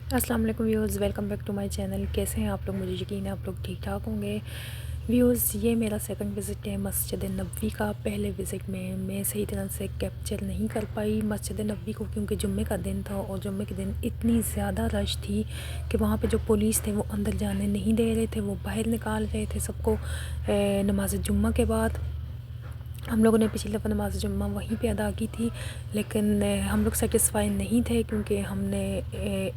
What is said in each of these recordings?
अस्सलाम वालेकुम viewers, welcome back to my channel. कैसे हैं आप लोग? मुझे यकीन है आप लोग ठीक ठाक होंगे। व्यूअर्स, ये मेरा सेकंड विज़िट है मस्जिद नबवी का। पहले विज़िट में मैं सही तरह से कैप्चर नहीं कर पाई मस्जिद नबवी को, क्योंकि जुम्मे का दिन था और जुम्मे के दिन इतनी ज़्यादा रश थी कि वहाँ पे जो पुलिस थे वो अंदर जाने नहीं दे रहे थे, वो बाहर निकाल रहे थे सबको नमाज जुम्मा के बाद। हम लोगों ने पिछली दफ़ा नमाज़ जुम्मा वहीं पे अदा की थी, लेकिन हम लोग सेटिस्फाई नहीं थे, क्योंकि हमने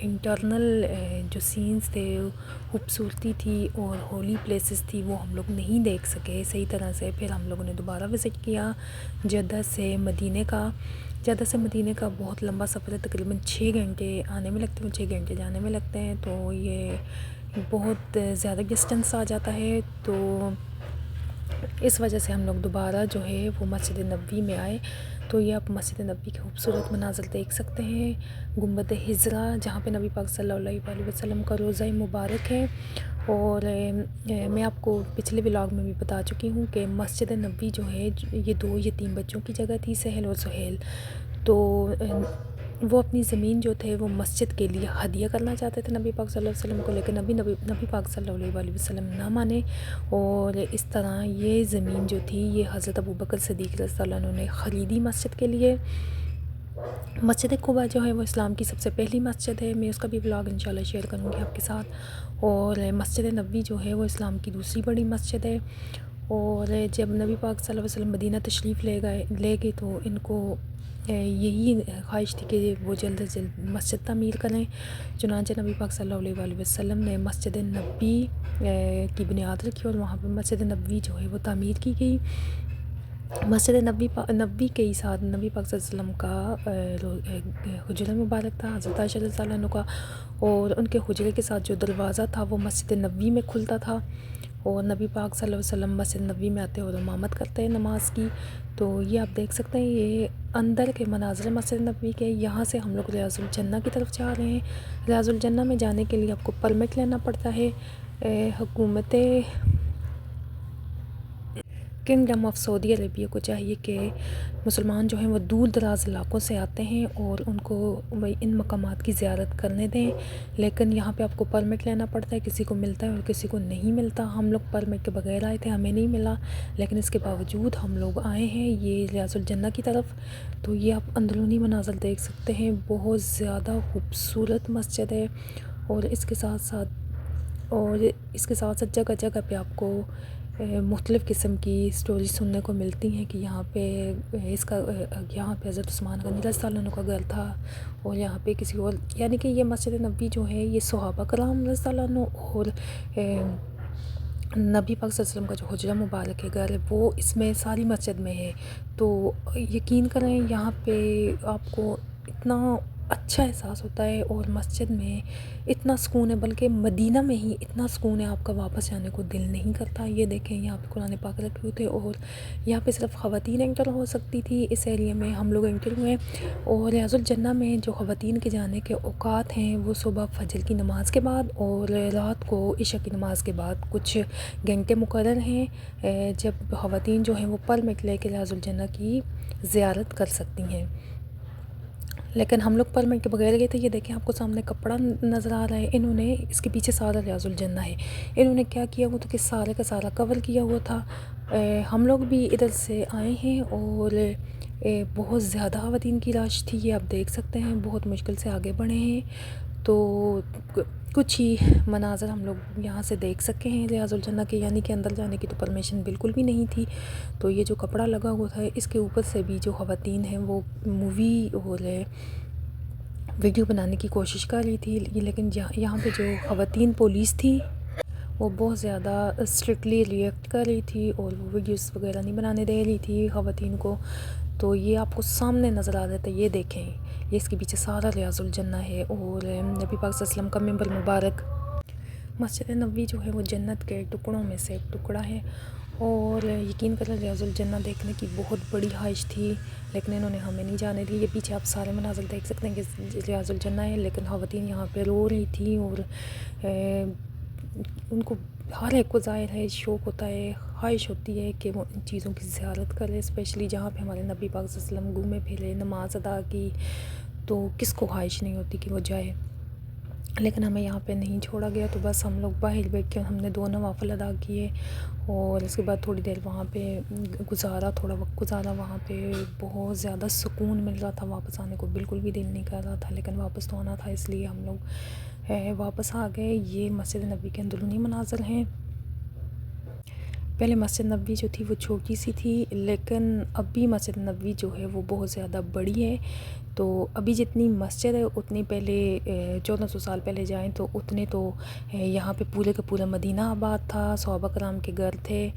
इंटरनल जो सीन्स थे, खूबसूरती थी और होली प्लेसेस थी, वो हम लोग नहीं देख सके सही तरह से। फिर हम लोगों ने दोबारा विज़िट किया जद्दा से मदीने का। जद्दा से मदीने का बहुत लंबा सफ़र है, तकरीबन 6 घंटे आने में लगते हैं, 6 घंटे जाने में लगते हैं, तो ये बहुत ज़्यादा डिस्टेंस आ जाता है। तो इस वजह से हम लोग दोबारा जो है वो मस्जिद नबवी में आए। तो ये आप मस्जिद नबवी के खूबसूरत मनाज़र देख सकते हैं। गुंबद हिजरा, जहाँ पे नबी पाक सल्लल्लाहु अलैहि वसल्लम का रोज़ा मुबारक है। और मैं आपको पिछले व्लॉग में भी बता चुकी हूँ कि मस्जिद नबवी जो है ये 2 यतीम बच्चों की जगह थी, सहल और सुहेल। तो वो अपनी ज़मीन जो थे वो मस्जिद के लिए हदिया करना चाहते थे नबी पाक सल्लल्लाहु अलैहि वसल्लम को, लेकिन नबी पाक सल्लल्लाहु अलैहि वसल्लम ना माने। और इस तरह ये ज़मीन जो थी ये हज़रत अबू बकर सिद्दीक़ रज़ियल्लाहु अन्हु ने ख़रीदी मस्जिद के लिए। मस्जिद कुबा जो है वो इस्लाम की सबसे पहली मस्जिद है, मैं उसका भी व्लॉग इंशाल्लाह शेयर करूँगी आपके साथ। और मस्जिद नबवी जो है वो इस्लाम की दूसरी बड़ी मस्जिद है। और जब नबी पाक सल्लल्लाहु अलैहि वसल्लम मदीना तशरीफ़ ले गए तो इनको यही ख्वाहिश थी कि वो जल्द से जल्द मस्जिद तामीर करें। चुनांचे नबी पाक सल्लल्लाहु अलैहि वसल्लम ने मस्जिद नबवी की बुनियाद रखी और वहाँ पर मस्जिद नबवी जो है वो तामीर की गई। मस्जिद नबवी के ही साथ नबी पाक सल्लल्लाहु अलैहि वसल्लम का हुजरा मुबारक था, हज़रत आयशा रज़ियल्लाहु अन्हा का। और उनके हुजरे के साथ जो दरवाज़ा था वो मस्जिद नबवी में खुलता था। और नबी पाक सल्लल्लाहु अलैहि वसल्लम मस्जिद नबवी में आते और इमामत करते हैं नमाज की। तो ये आप देख सकते हैं, ये अंदर के मनाज़िर मस्जिद नबवी के। यहाँ से हम लोग रियाज़ुल जन्ना की तरफ जा रहे हैं। रियाज़ुल जन्ना में जाने के लिए आपको परमिट लेना पड़ता है। हुकूमत किंगडम ऑफ सऊदी अरेबिया को चाहिए कि मुसलमान जो हैं वो दूर दराज़ इलाक़ों से आते हैं और उनको वही इन मकामात की ज़ियारत करने दें। लेकिन यहाँ पे आपको परमिट लेना पड़ता है, किसी को मिलता है और किसी को नहीं मिलता। हम लोग परमिट के बगैर आए थे, हमें नहीं मिला, लेकिन इसके बावजूद हम लोग आए हैं ये रियाज़ुल जन्ना की तरफ। तो ये आप अंदरूनी मनाज़र देख सकते हैं, बहुत ज़्यादा खूबसूरत मस्जिद है। और इसके साथ साथ जगह जगह पे आपको मुख्तलिफ़ किस्म की स्टोरी सुनने को मिलती हैं कि यहाँ पे हज़रत उस्मान गनी रज़ियल्लाहु अन्हु का घर था और यहाँ पे किसी और, यानी कि ये मस्जिद नबवी जो है ये सहाबा कराम रज़ियल्लाहु अन्हु और नबी पाक सल्लल्लाहु अलैहि वसल्लम का जो हुजरा मुबारक है घर है वो इसमें सारी मस्जिद में है। तो यकीन करें यहाँ पे आपको इतना अच्छा एहसास होता है और मस्जिद में इतना सुकून है, बल्कि मदीना में ही इतना सुकून है आपका वापस जाने को दिल नहीं करता। ये देखें, यहाँ पे कुरान पाक रखे हुए थे और यहाँ पे सिर्फ ख़वातीन एंटर हो सकती थी। इस एरिया में हम लोग एंटर हुए। और रियाज़ुल जन्ना में जो ख़वातीन के जाने के औकात हैं वो सुबह फजर की नमाज़ के बाद और रात को इशा की नमाज़ के बाद कुछ घंटे मुकर्रर हैं जब ख़वातीन जो हैं वो परमिट लेके रियाज़ुल जन्ना की ज़ियारत कर सकती हैं। लेकिन हम लोग परमिट के बगैर गए थे। ये देखें, आपको सामने कपड़ा नज़र आ रहा है, इन्होंने इसके पीछे सारा रियाज़ुल जन्ना है, इन्होंने क्या किया वो तो कि सारे का सारा कवर किया हुआ था। हम लोग भी इधर से आए हैं और बहुत ज़्यादा ख़वातीन की रश थी, ये आप देख सकते हैं, बहुत मुश्किल से आगे बढ़े हैं। तो कुछ ही मनाज़र हम लोग यहाँ से देख सके हैं रियाज़ुल जन्ना के, यानी कि अंदर जाने की तो परमिशन बिल्कुल भी नहीं थी। तो ये जो कपड़ा लगा हुआ था इसके ऊपर से भी जो ख़वातीन हैं वो मूवी और वीडियो बनाने की कोशिश कर रही थी, लेकिन यहाँ पे जो ख़वातीन पुलिस थी वो बहुत ज़्यादा स्ट्रिक्टली रिएक्ट कर रही थी और वो वीडियोस वगैरह नहीं बनाने दे रही थी ख़वातीन को। तो ये आपको सामने नज़र आ रहा था, ये देखें, ये इसके पीछे सारा रियाज़ुल जन्ना है और नबी पाक सल्लल्लाहु अलैहि वसल्लम का मिंबर मुबारक। मस्जिद नबवी जो है वो जन्नत के टुकड़ों में से एक टुकड़ा है। और यकीन करें, रियाज़ुल जन्ना देखने की बहुत बड़ी ख्वाहिश थी, लेकिन इन्होंने हमें नहीं जाने दी। ये पीछे आप सारे मनाज़र देख सकते हैं कि रियाज़ुल जन्ना है, लेकिन ख़वातीन यहाँ पे रो रही थी और उनको हर एक को ज़ाहिर है शौक़ होता है, ख्वाहिश होती है कि वो इन चीज़ों की ज़ियारत करें, स्पेशली जहाँ पे हमारे नबी पाक सल्लल्लाहु अलैहि वसल्लम घूमे फिरे, नमाज़ अदा की, तो किसको ख्वाहिश नहीं होती कि वो जाए। لیکن ہمیں یہاں پہ نہیں چھوڑا گیا، تو بس ہم لوگ باہر بیٹھ کے ہم نے 2 نوافل ادا کیے اور اس کے بعد تھوڑی دیر وہاں پہ گزارا، تھوڑا وقت گزارا وہاں پہ۔ بہت زیادہ سکون مل رہا تھا، واپس آنے کو بالکل بھی دل نہیں کر رہا تھا، لیکن واپس تو آنا تھا، اس لیے ہم لوگ واپس آ گئے۔ یہ مسجد نبوی کے اندرونی مناظر ہیں۔ پہلے مسجد نبوی جو تھی وہ چھوٹی سی تھی، لیکن اب بھی مسجد نبوی جو ہے وہ بہت زیادہ بڑی ہے۔ تو ابھی جتنی مسجد ہے اتنی پہلے 1400 سال پہلے جائیں تو اتنے تو یہاں پہ پورے کا پورا مدینہ آباد تھا، صحابہ کرام کے گھر تھے۔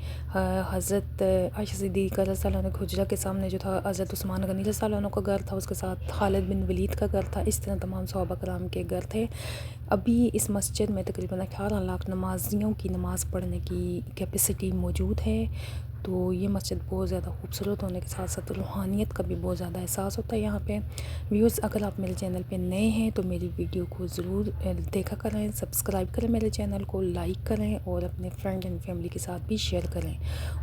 حضرت عائشہ صدیقہ رضی اللہ عنہا کے حجرہ کے سامنے جو تھا حضرت عثمان غنی رضی اللہ عنہ کا گھر تھا، اس کے ساتھ خالد بن ولید کا گھر تھا، اس طرح تمام صحابہ کرام کے گھر تھے۔ ابھی اس مسجد میں تقریباً 18 لاکھ نمازیوں کی نماز پڑھنے کی کیپیسٹی موجود ہے۔ تو یہ مسجد بہت زیادہ خوبصورت ہونے کے ساتھ ساتھ روحانیت کا بھی بہت زیادہ احساس ہوتا ہے یہاں پہ۔ ویورز، اگر آپ میرے چینل پہ نئے ہیں تو میری ویڈیو کو ضرور دیکھا کریں، سبسکرائب کریں میرے چینل کو، لائک کریں اور اپنے فرینڈ اینڈ فیملی کے ساتھ بھی شیئر کریں۔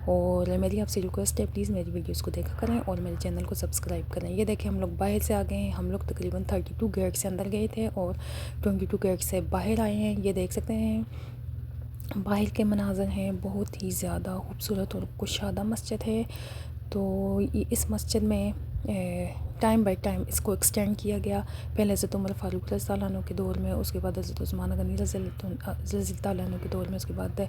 اور میری آپ سے ریکویسٹ ہے، پلیز میری ویڈیوز کو دیکھا کریں اور میرے چینل کو سبسکرائب کریں۔ یہ دیکھیں ہم لوگ باہر سے آ گئے ہیں، ہم لوگ تقریباً 32 گیٹ سے اندر گئے تھے اور 22 گیٹ سے باہر آئے ہیں۔ یہ دیکھ سکتے ہیں باہر کے مناظر ہیں، بہت ہی زیادہ خوبصورت اور کشادہ مسجد ہے۔ تو اس مسجد میں ٹائم بائی ٹائم اس کو ایکسٹینڈ کیا گیا۔ پہلے حضرت عمر فاروق رضی اللہ عنہ کے دور میں، اس کے بعد حضرت عثمان غنی رضی اللہ عنہ کے دور میں، اس کے بعد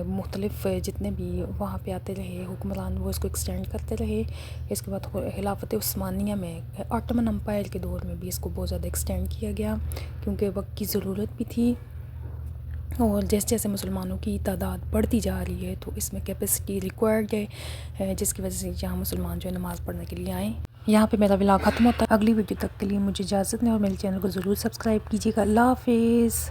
مختلف جتنے بھی وہاں پہ آتے رہے حکمران وہ اس کو ایکسٹینڈ کرتے رہے۔ اس کے بعد خلافت عثمانیہ میں آٹمن امپائر کے دور میں بھی اس کو بہت زیادہ ایکسٹینڈ کیا گیا، کیونکہ وقت کی ضرورت بھی تھی، اور جیسے جیسے مسلمانوں کی تعداد بڑھتی جا رہی ہے تو اس میں کیپیسٹی ریکوائرڈ ہے، جس کی وجہ سے یہاں مسلمان جو ہے نماز پڑھنے کے لیے آئیں۔ یہاں پہ میرا ولاگ ختم ہوتا ہے۔ اگلی ویڈیو تک کے لیے مجھے اجازت دیں اور میرے چینل کو ضرور سبسکرائب کیجیے گا۔ اللہ حافظ۔